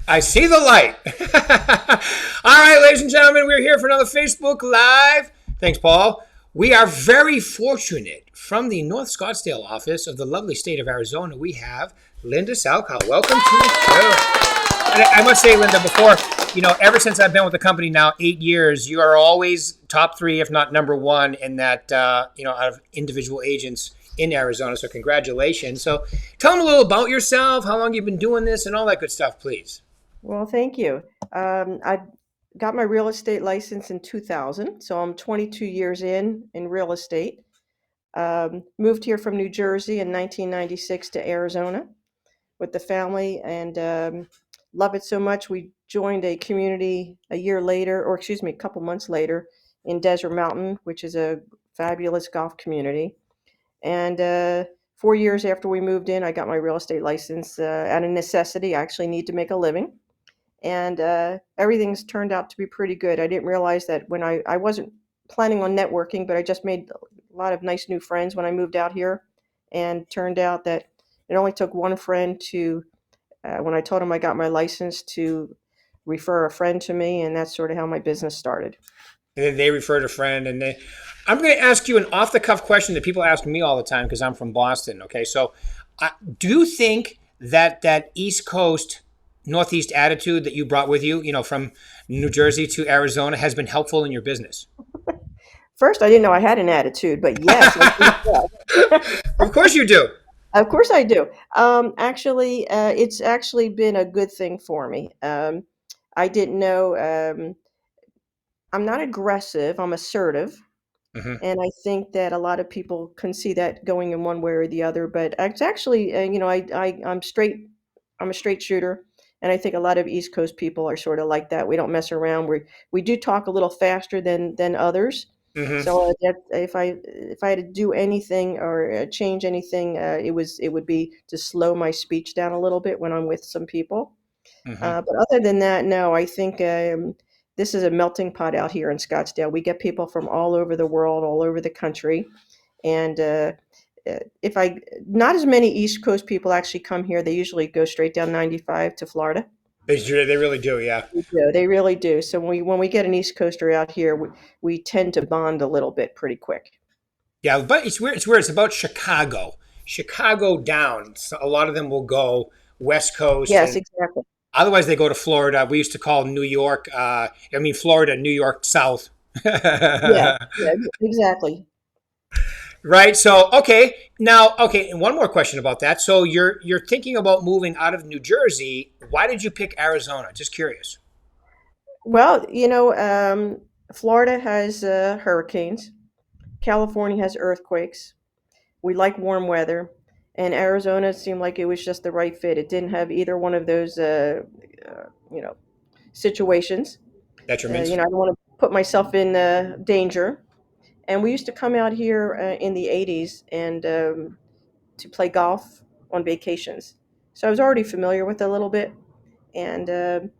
I see the light. All right, ladies and gentlemen, we're here for another Facebook Live. Thanks, Paul. We are very fortunate from the North Scottsdale office of the lovely state of Arizona. We have Linda Salkow. Welcome to the show. And I must say, Linda, before, ever since I've been with the company now 8 years, you are always top three, if not number one, in that, out of individual agents in Arizona. So congratulations. So tell them a little about yourself, how long you've been doing this, and all that good stuff, please. Well, thank you. I got my real estate license in 2000, so I'm 22 years in real estate. Moved here from New Jersey in 1996 to Arizona with the family, and love it so much. We joined a community a year later, or excuse me, a couple months later, in Desert Mountain, which is a fabulous golf community. And 4 years after we moved in, I got my real estate license out of necessity. I actually need to make a living. And everything's turned out to be pretty good. I didn't realize that when I wasn't planning on networking, but I just made a lot of nice new friends when I moved out here. And turned out that it only took one friend to, when I told him I got my license, to refer a friend to me. And that's sort of how my business started. And then they referred a friend, I'm going to ask you an off-the-cuff question that people ask me all the time because I'm from Boston. Okay, so do you think that East Coast, Northeast attitude that you brought with you, from New Jersey to Arizona, has been helpful in your business? First, I didn't know I had an attitude, but yes. Of course you do. Of course I do. Actually, it's actually been a good thing for me. I didn't know. I'm not aggressive. I'm assertive. Mm-hmm. And I think that a lot of people can see that going in one way or the other. But it's actually, I'm straight. I'm a straight shooter. And I think a lot of East Coast people are sort of like that. We don't mess around. We do talk a little faster than others. Mm-hmm. So if I had to do anything or change anything, it would be to slow my speech down a little bit when I'm with some people. Mm-hmm. But other than that, no. I think this is a melting pot out here in Scottsdale. We get people from all over the world, all over the country, and not as many East Coast people actually come here. They usually go straight down 95 to Florida. They really do, yeah. They really do. So when we get an East Coaster out here, we tend to bond a little bit pretty quick. Yeah, but it's weird. It's about Chicago down. So a lot of them will go West Coast. Yes, exactly. Otherwise, they go to Florida. We used to call New York, Florida, New York South. yeah, exactly. Right. So, and one more question about that. So you're thinking about moving out of New Jersey. Why did you pick Arizona? Just curious. Well, Florida has hurricanes. California has earthquakes. We like warm weather. And Arizona seemed like it was just the right fit. It didn't have either one of those, situations. Detriments. I don't want to put myself in danger. And we used to come out here in the 80s and to play golf on vacations. So I was already familiar with it a little bit. And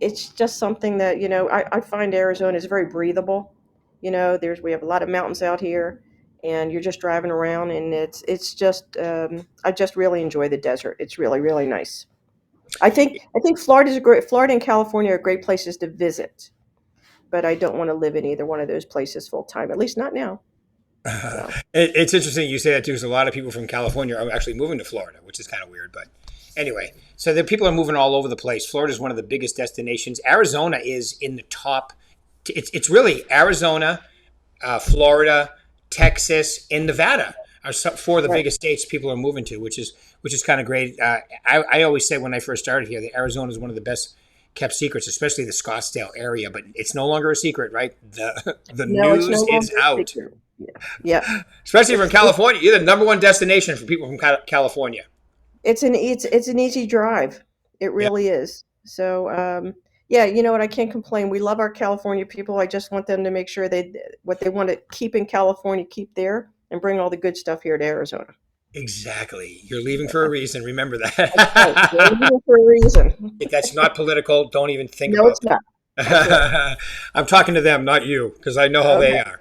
it's just something that, I find Arizona is very breathable. We have a lot of mountains out here. And you're just driving around, and it's just I just really enjoy the desert. It's really, really nice. I think Florida and California are great places to visit, but I don't want to live in either one of those places full time. At least not now. So. It's interesting you say that too, because a lot of people from California are actually moving to Florida, which is kind of weird. But anyway, so the people are moving all over the place. Florida is one of the biggest destinations. Arizona is in the top. It's really Arizona, Florida, Texas, and Nevada are four of the biggest states people are moving to, which is kind of great. I always say when I first started here that Arizona is one of the best kept secrets, especially the Scottsdale area. But it's no longer a secret, right? The news is out. Yeah. Especially from California, you're the number one destination for people from California. It's an easy drive. It really is. So. Yeah, you know what? I can't complain. We love our California people. I just want them to make sure what they want to keep in California, keep there, and bring all the good stuff here to Arizona. Exactly. You're leaving for a reason. Remember that. Right. You're leaving for a reason. If that's not political, don't even think No, about it's not. it. I'm talking to them, not you, because I know how they are.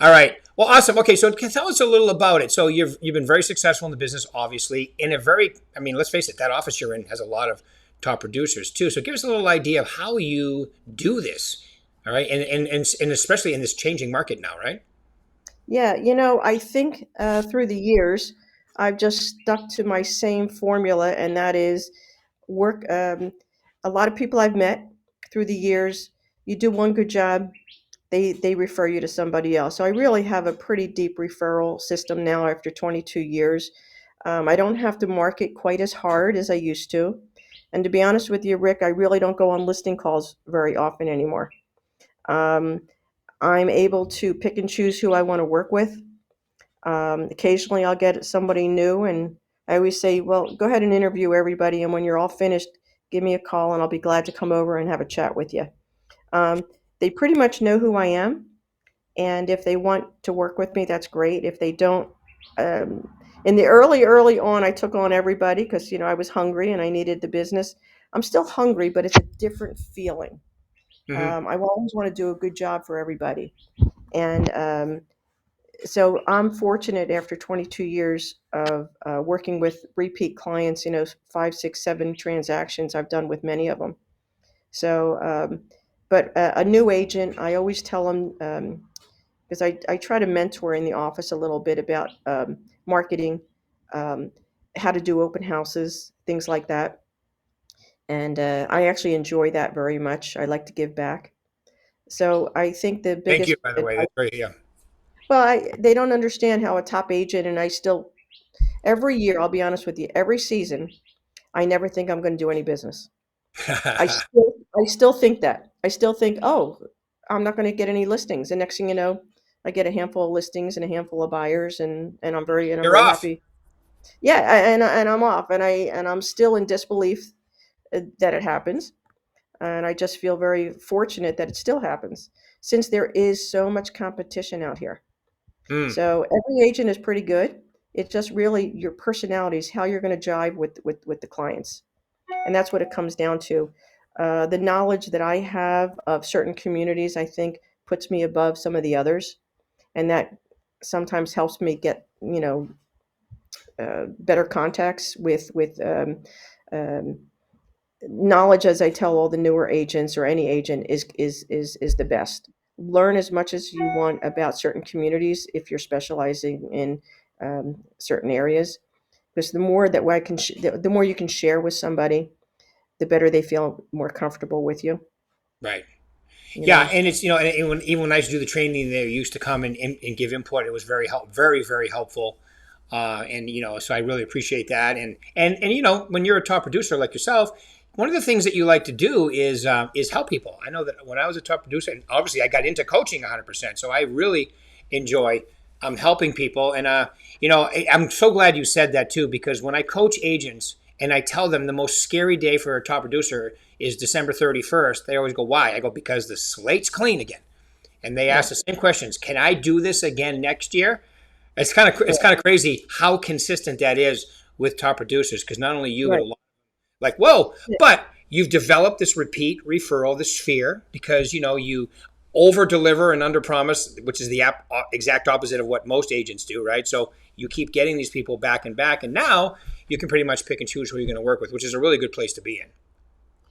All right. Well, awesome. Okay, so tell us a little about it. So you've been very successful in the business, obviously. In a very, let's face it, that office you're in has a lot of top producers too. So give us a little idea of how you do this. All right. And especially in this changing market now, right? Yeah, I think through the years, I've just stuck to my same formula, and that is work. A lot of people I've met through the years, you do one good job, they refer you to somebody else. So I really have a pretty deep referral system now after 22 years. I don't have to market quite as hard as I used to. And to be honest with you, Rick, I really don't go on listing calls very often anymore. Um, I'm able to pick and choose who I want to work with. Occasionally, I'll get somebody new, and I always say, well, go ahead and interview everybody. And when you're all finished, give me a call, and I'll be glad to come over and have a chat with you. Um, they pretty much know who I am. And if they want to work with me, that's great. If they don't, um, in the early on, I took on everybody because, I was hungry and I needed the business. I'm still hungry, but it's a different feeling. Hmm. I always want to do a good job for everybody. And so I'm fortunate after 22 years of working with repeat clients, five, six, seven transactions I've done with many of them. So, but a new agent, I always tell them, because I try to mentor in the office a little bit about marketing, um, how to do open houses, things like that. And I actually enjoy that very much. I like to give back. So I think the Thank biggest you, by the way. That's great. Yeah. well, they don't understand how a top agent, and I still, every year, I'll be honest with you, every season, I never think I'm going to do any business. I still think that. I still think, oh, I'm not going to get any listings. And next thing you know, I get a handful of listings and a handful of buyers, and I'm You're very off. happy. Yeah, and I'm off, and I'm still in disbelief that it happens, and I just feel very fortunate that it still happens since there is so much competition out here. Mm, So every agent is pretty good. It's just really your personalities, how you're going to jive with the clients, and that's what it comes down to. The knowledge that I have of certain communities, I think, puts me above some of the others, and that sometimes helps me get better contacts with um, knowledge. As I tell all the newer agents or any agent is the best. Learn as much as you want about certain communities if you're specializing in certain areas, because the more that I can, the more you can share with somebody, the better they feel more comfortable with you. right. You Yeah, know. and it's and even when I used to do the training, they used to come and give input. It was very helpful, and so I really appreciate that. And when you're a top producer like yourself, one of the things that you like to do is help people. I know that when I was a top producer, and obviously I got into coaching 100%, so I really enjoy helping people. And I'm so glad you said that too, because when I coach agents and I tell them the most scary day for a top producer is December 31st, they always go, why? I go, because the slate's clean again. And they ask Yeah. the same questions. Can I do this again next year? It's kind of crazy how consistent that is with top producers, because not only you, but a Right. lot like, whoa, Yeah. but you've developed this repeat referral, this sphere, because you over deliver and under promise, which is the exact opposite of what most agents do, right? So you keep getting these people back and back, and now you can pretty much pick and choose who you're going to work with, which is a really good place to be in.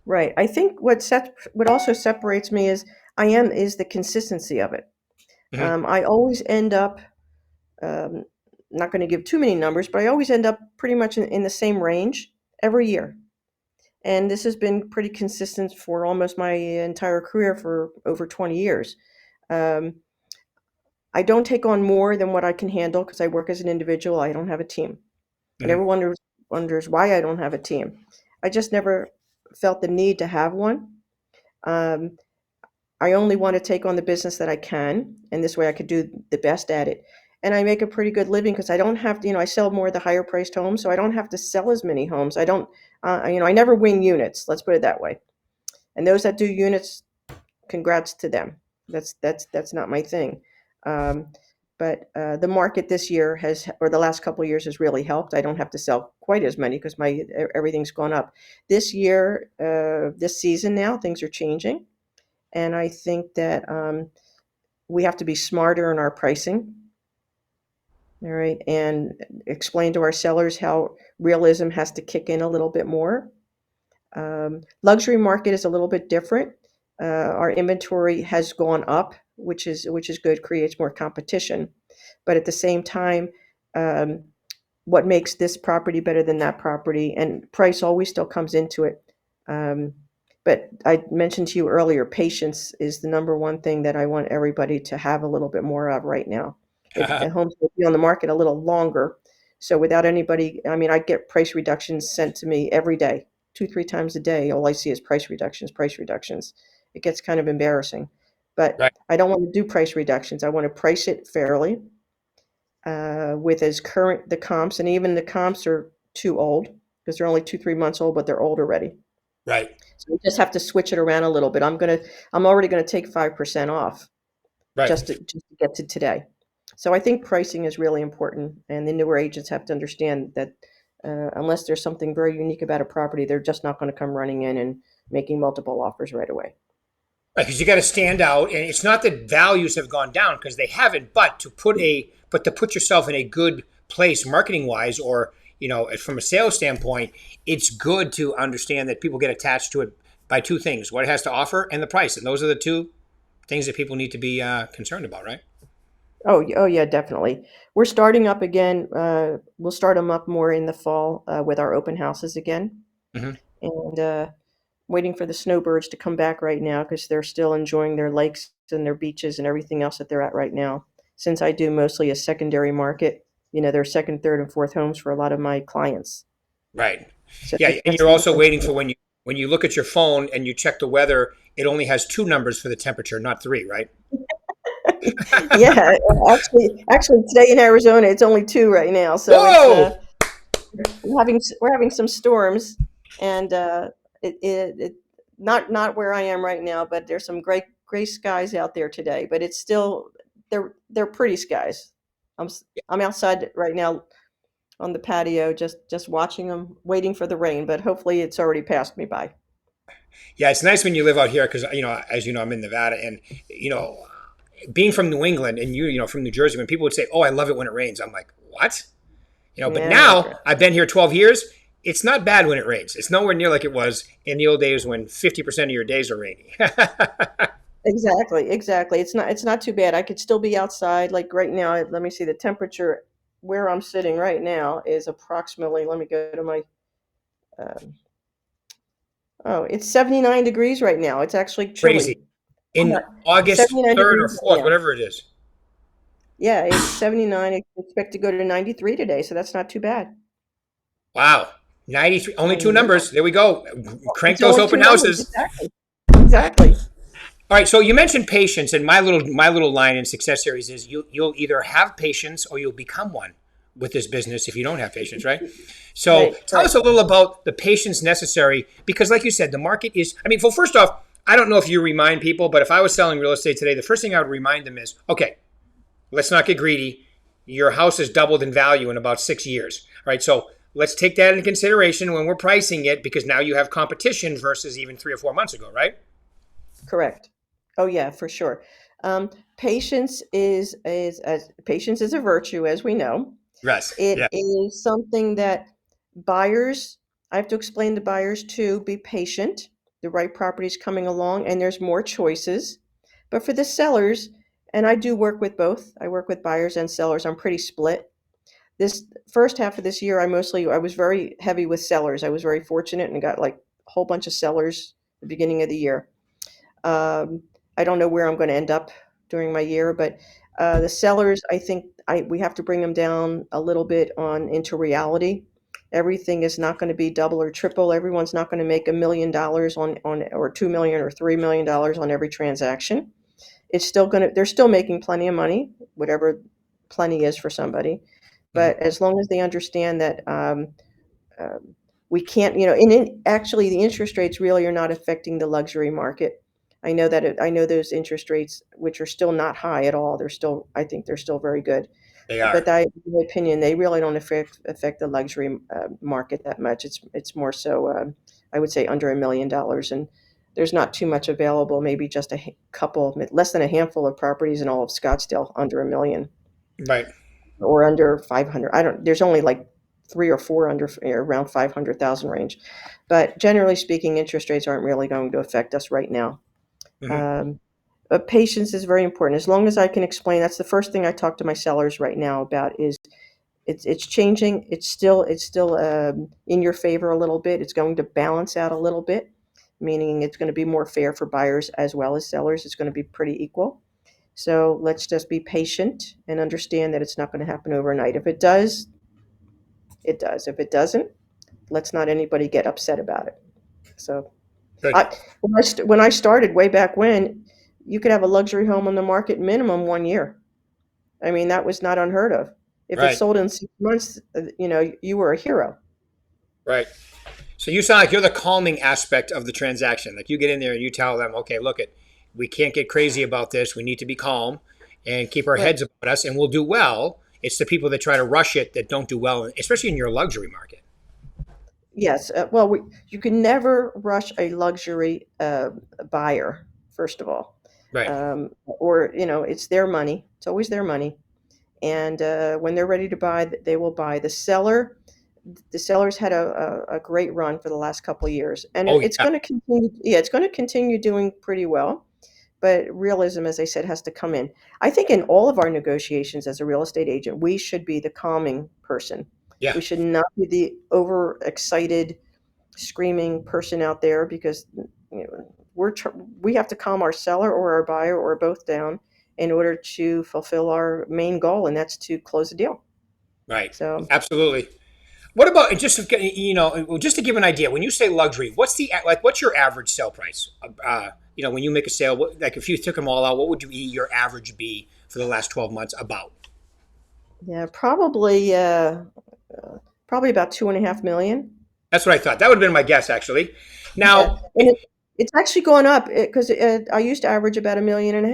Right. I think what also separates me is the consistency of it. Hmm. I always end up, um, not going to give too many numbers, but I always end up pretty much in the same range every year. And this has been pretty consistent for almost my entire career for over 20 years. Um, I don't take on more than what I can handle because I work as an individual. I don't have a team. And Hmm. everyone wonders why I don't have a team. I just never felt the need to have one. Um, I only want to take on the business that I can, and this way I could do the best at it. And I make a pretty good living because I don't have to, I sell more of the higher priced homes, so I don't have to sell as many homes. I don't, I never wing units. Let's put it that way. And those that do units, congrats to them. That's not my thing. Um, but the market this year or the last couple of years has really helped. I don't have to sell quite as many because my everything's gone up. This year, this season now, things are changing, and I think that we have to be smarter in our pricing. All right, and explain to our sellers how realism has to kick in a little bit more. Luxury market is a little bit different. Our inventory has gone up, which is good, creates more competition. But at the same time, um, what makes this property better than that property, and price always still comes into it. Um, but I mentioned to you earlier, patience is the number one thing that I want everybody to have a little bit more of right now. The homes will be on the market a little longer. So without anybody, I mean, I get price reductions sent to me every day, two, three times a day. All I see is price reductions, price reductions. It gets kind of embarrassing. But Right, I don't want to do price reductions. I want to price it fairly with as current the comps, and even the comps are too old because they're only 2, 3 months old, but they're old already. right, So we just have to switch it around a little bit. I'm already gonna take 5% off right. just to get to today. So I think pricing is really important, and the newer agents have to understand that unless there's something very unique about a property, they're just not going to come running in and making multiple offers right away. Right, because you got to stand out, and it's not that values have gone down because they haven't, but to put yourself in a good place marketing wise, or from a sales standpoint, it's good to understand that people get attached to it by two things: what it has to offer and the price, and those are the two things that people need to be concerned about, right? Oh yeah, definitely. We're starting up again. We'll start them up more in the fall with our open houses again, Hmm. and waiting for the snowbirds to come back right now because they're still enjoying their lakes and their beaches and everything else that they're at right now. Since I do mostly a secondary market, they're second, third, and fourth homes for a lot of my clients. Right. So Yeah, and that's you're the also difference. waiting for when you look at your phone and you check the weather, it only has two numbers for the temperature, not three, right? Yeah, actually, today in Arizona, it's only two right now. So it's Whoa! we're having some storms, and it not where I am right now, but there's some great gray skies out there today. But it's still they're pretty skies. I'm outside right now on the patio, just watching them, waiting for the rain. But hopefully, it's already passed me by. Yeah, it's nice when you live out here because as you know, I'm in Nevada, and you know, being from New England and from New Jersey, when people would say, "Oh, I love it when it rains," I'm like, "What?" But Yeah, now I've been here 12 years. It's not bad when it rains. It's nowhere near like it was in the old days when 50% of your days are rainy. exactly, exactly. It's not too bad. I could still be outside. Like right now, let me see the temperature where I'm sitting right now is approximately. Let me go to my. Um, oh, it's 79 degrees right now. It's actually chilly. Crazy. I'm In not- It's August 79 3rd or degrees right 4th, now. whatever it is. Yeah, it's 79. I expect to go to 93 today, so that's not too bad. Wow. 93, only I two know. numbers. There we go. Crank It's those only open two numbers. houses. Exactly. Exactly. All right, so you mentioned patience, and my little line in success series is you'll either have patience or you'll become one with this business if you don't have patience, right? So Right. tell Right. us a little about the patience necessary because, like you said, the market is. I mean, well, first off, I don't know if you remind people, but if I was selling real estate today, the first thing I would remind them is, okay, let's not get greedy. Your house has doubled in value in about 6 years. All right, so let's take that into consideration when we're pricing it because now you have competition versus even 3 or 4 months ago, right? Correct. Oh yeah, for sure. Um, patience is a virtue, as we know. Yes. It Yeah. is something that buyers, I have to explain to buyers too, be patient. The right property is coming along and there's more choices. But for the sellers, and I do work with both, I work with buyers and sellers. I'm pretty split. This first half of this year, I was very heavy with sellers. I was very fortunate and got like a whole bunch of sellers at the beginning of the year. Um, I don't know where I'm going to end up during my year, but the sellers, I think we have to bring them down a little bit on into reality. Everything is not going to be double or triple. Everyone's not going to make $1 million on or 2 million or $3 million on every transaction. It's still going to. They're still making plenty of money, whatever plenty is for somebody. Mhm. But as long as they understand that um, we can't, and actually the interest rates really are not affecting the luxury market. I know those interest rates, which are still not high at all. I think they're still very good. They But are. in my opinion, they really don't affect the luxury market that much. It's more so, I would say, under $1 million, and there's not too much available. Maybe just couple, less than a handful of properties in all of Scottsdale under 1 million Right. or under 500. I don't. There's only like three or four under around 500,000 range. But generally speaking, interest rates aren't really going to affect us right now. Hmm. Um, but patience is very important. As long as I can explain, that's the first thing I talk to my sellers right now about is it's changing. It's still in your favor a little bit. It's going to balance out a little bit, meaning it's going to be more fair for buyers as well as sellers. It's going to be pretty equal. So let's just be patient and understand that it's not going to happen overnight. If it does, it does. If it doesn't, let's not anybody get upset about it. So Good. when I started way back when, you could have a luxury home on the market minimum 1 year. I mean, that was not unheard of. If it Right. sold in 6 months, you were a hero. Right. So you sound like you're the calming aspect of the transaction. Like you get in there and you tell them, okay, look it, we can't get crazy about this. We need to be calm and keep our Right. heads about us, and we'll do well. It's the people that try to rush it that don't do well, especially in your luxury market. Yes. Well, you can never rush a luxury buyer, first of all. Right. Or, it's their money. It's always their money. And when they're ready to buy, they will buy. The seller's had a great run for the last couple of years, and Oh it's yeah. going to continue. Yeah, it's going to continue doing pretty well. But realism, as I said, has to come in. I think in all of our negotiations as a real estate agent, we should be the calming person. Yeah. We should not be the overexcited, screaming person out there because we have to calm our seller or our buyer or both down in order to fulfill our main goal, and that's to close the deal. Right. So Absolutely. What about just to just to give an idea? When you say luxury, what's your average sale price? When you make a sale, like if you took them all out, what would your average be for the last 12 months? About. yeah, probably about 2.5 million. That's what I thought. That would have been my guess, actually. Yeah, Now, and it's actually gone up because I used to average about 1.5 million,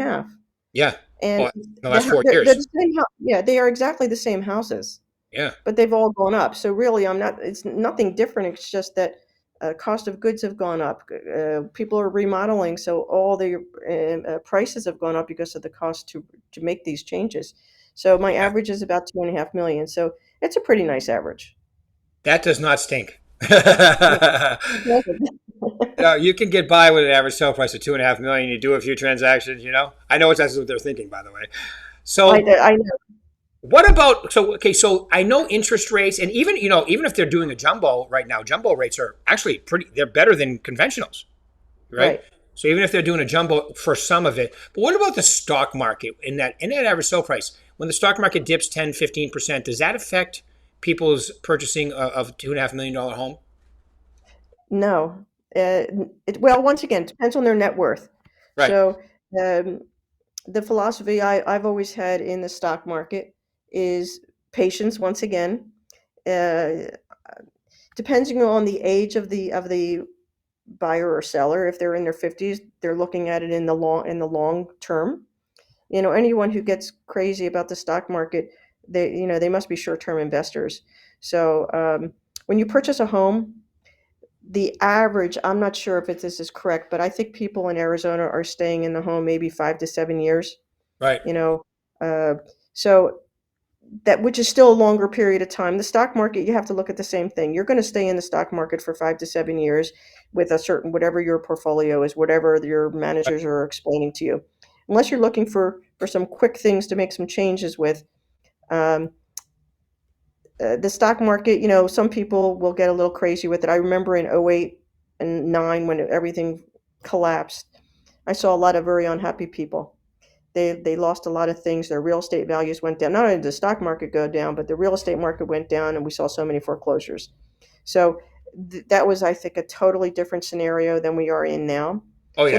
yeah. and Oh, in the last 4 years. they're the same. Yeah, they are exactly the same houses, Yeah. but they've all gone up. So really, I'm not. It's nothing different. It's just that cost of goods have gone up. People are remodeling, so all the prices have gone up because of the cost to make these changes. So my Yeah. average is about 2.5 million. So it's a pretty nice average. That does not stink. Yeah, it doesn't. You can get by with an average sale price of 2.5 million. You do a few transactions. I know that's what they're thinking, by the way. So I know. what about okay? So I know interest rates, and even if they're doing a jumbo right now, jumbo rates are actually pretty. They're better than conventionals, right? Right. So even if they're doing a jumbo for some of it, but what about the stock market in that average sale price? When the stock market dips 10-15%, does that affect people's purchasing of $2.5 million home? No. Well, once again, depends on their net worth. Right. So, um, the philosophy I've always had in the stock market is patience. Once again, uh, depending on the age of the buyer or seller. If they're in their 50s, they're looking at it in the long term. Anyone who gets crazy about the stock market, they must be short-term investors. So, when you purchase a home, the average, I'm not sure if this is correct, but I think people in Arizona are staying in the home maybe 5 to 7 years, Right. you know. Uh, so that, which is still a longer period of time. The stock market, you have to look at the same thing. You're going to stay in the stock market for 5 to 7 years with a certain, whatever your portfolio is, whatever your Right. managers are explaining to you. Unless you're looking for some quick things to make some changes with, um, the stock market, some people will get a little crazy with it. I remember in '08 and 9 when everything collapsed, I saw a lot of very unhappy people. They lost a lot of things. Their real estate values went down. Not only did the stock market go down, but the real estate market went down, and we saw so many foreclosures. So that was, I think, a totally different scenario than we are in now. Oh So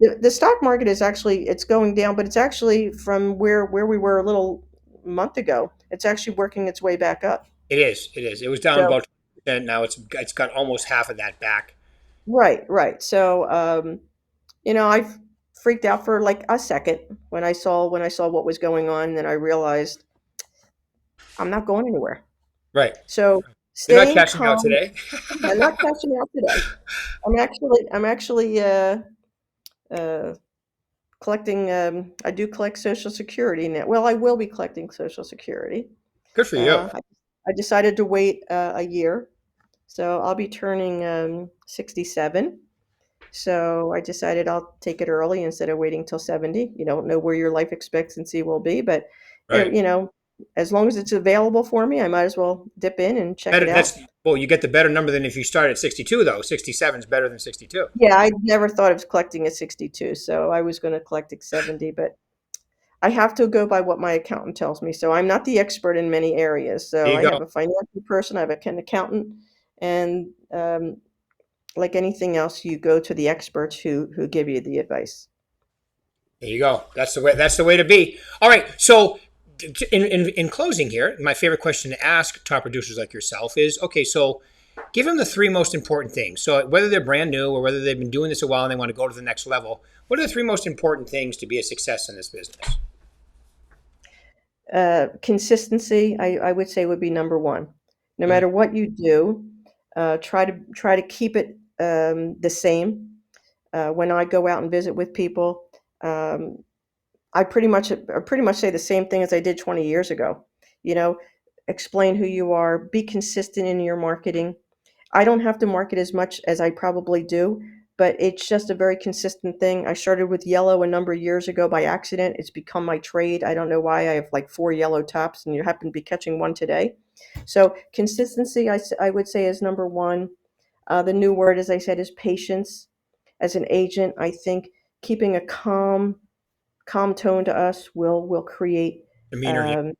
yeah, the stock market is actually, it's going down, but it's actually from where we were a little month ago. It's actually working its way back up. it is. It is. It was down So about 20%. Now it's got almost half of that back. right, right. So I've freaked out for like a second when I saw what was going on, and then I realized I'm not going anywhere. Right. So You're not staying cashing out calm. today. I'm not cashing out today. I'm actually uh, collecting. I do collect Social Security now. Well, I will be collecting Social Security. Good for you. Uh, I decided to wait a year. So I'll be turning 67. So I decided I'll take it early instead of waiting till 70. You don't know where your life expectancy will be, but Right. as long as it's available for me, I might as well dip in and check Better, it out. well, you get the better number than if you start at 62, though. 67 is better than 62. Yeah, I never thought of collecting at 62, so I was going to collect at 70, but I have to go by what my accountant tells me. So I'm not the expert in many areas. There So you I go. have a financial person, I have an accountant, and like anything else, you go to the experts who give you the advice. There you go. That's the way. That's the way to be. All right. So, in closing here, my favorite question to ask top producers like yourself is, okay, so give them the three most important things. So whether they're brand new or whether they've been doing this a while and they want to go to the next level, what are the three most important things to be a success in this business? Consistency, I would say, would be number one. No Mhm. matter what you do, try to keep it the same. When I go out and visit with people, um, I pretty much say the same thing as I did 20 years ago. You know, explain who you are, be consistent in your marketing. I don't have to market as much as I probably do, but it's just a very consistent thing. I started with yellow a number of years ago by accident. It's become my trade. I don't know why. I have like four yellow tops, and you happen to be catching one today. So consistency, I would say, is number one. The new word, as I said, is patience. As an agent, I think keeping a calm tone to us will create Demeanor. Yeah. um,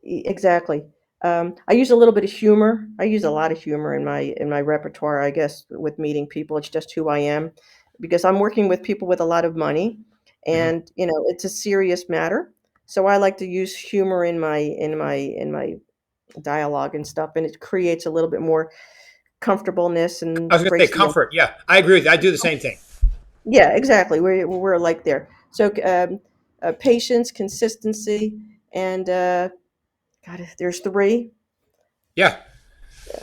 exactly. I use a little bit of humor. I use a lot of humor in my repertoire, I guess, with meeting people. It's just who I am because I'm working with people with a lot of money, Mhm. and it's a serious matter. So I like to use humor in my dialogue and stuff, and it creates a little bit more comfortableness I and was going to say breaks the comfort. Yeah, I agree with you. I do the same thing. yeah, exactly. We're like there. So patience, consistency, and God, there's three. Yeah.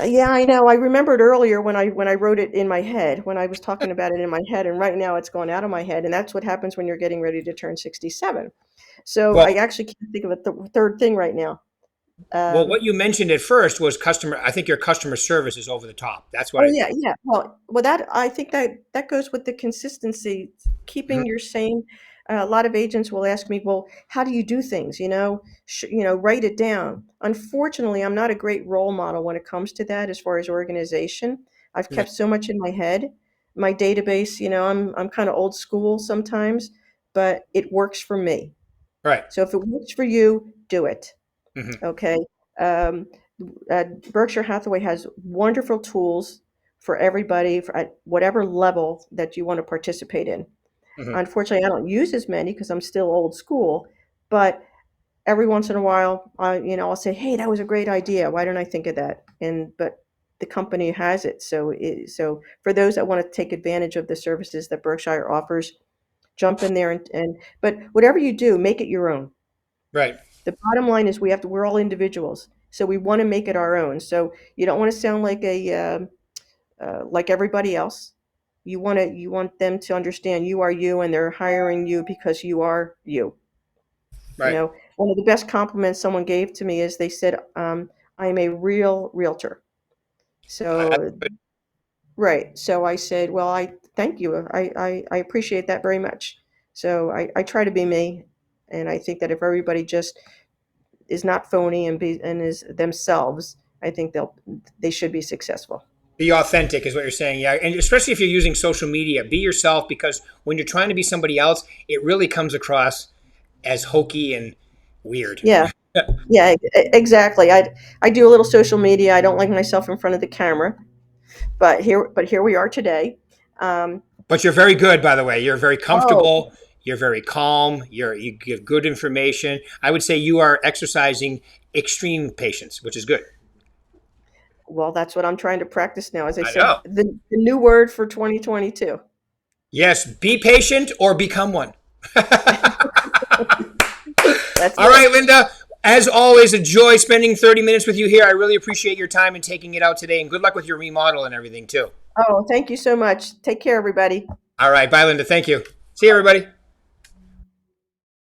Yeah, I know. I remembered earlier when I wrote it in my head, when I was talking about it in my head, and right now it's gone out of my head, and that's what happens when you're getting ready to turn 67. So I Well, actually can't think of a third thing right now. what Um, you mentioned at first was customer. I think your customer service is over the top. That's what oh I yeah, think. yeah. Well, that I think that goes with the consistency, Mhm. keeping your same. A lot of agents will ask me, "Well, how do you do things?" Write it down. Unfortunately, I'm not a great role model when it comes to that as far as organization. I've Right. kept so much in my head. My database, I'm kind of old school sometimes, but it works for me. Right. So if it works for you, do it. Hmm. Okay. Um, Berkshire Hathaway has wonderful tools for everybody at whatever level that you want to participate in. Hmm. Unfortunately, I don't use as many because I'm still old school, but every once in a while, I'll say, "Hey, that was a great idea. Why didn't I think of that?" But the company has it. So for those that want to take advantage of the services that Berkshire offers, jump in there but whatever you do, make it your own. Right. The bottom line is we're all individuals, so we want to make it our own. So you don't want to sound like everybody else. You want them to understand you are you, and they're hiring you because you are you. Right. One of the best compliments someone gave to me is they said, "I am a real realtor." I, So right. So I said, "Well, I thank you. I appreciate that very much." So I try to be me, and I think that if everybody just is not phony and is themselves, I think they should be successful. be authentic is what you're saying. Yeah. And especially if you're using social media, be yourself because when you're trying to be somebody else, it really comes across as hokey and weird. Yeah, yeah, exactly. I do a little social media. I don't like myself in front of the camera, but here we are today. Um, But you're very good, by the way. You're very oh, comfortable. You're very calm. You give good information. I would say you are exercising extreme patience, which is good. well, that's what I'm trying to practice now. As I I said, know. the new word for 2022. Yes, be patient or become one. That's All it. right, Linda. As always, a joy spending 30 minutes with you here. I really appreciate your time and taking it out today. And good luck with your remodel and everything, too. Oh, thank you so much. Take care, everybody. All right. Bye, Linda. Thank you. See you, everybody.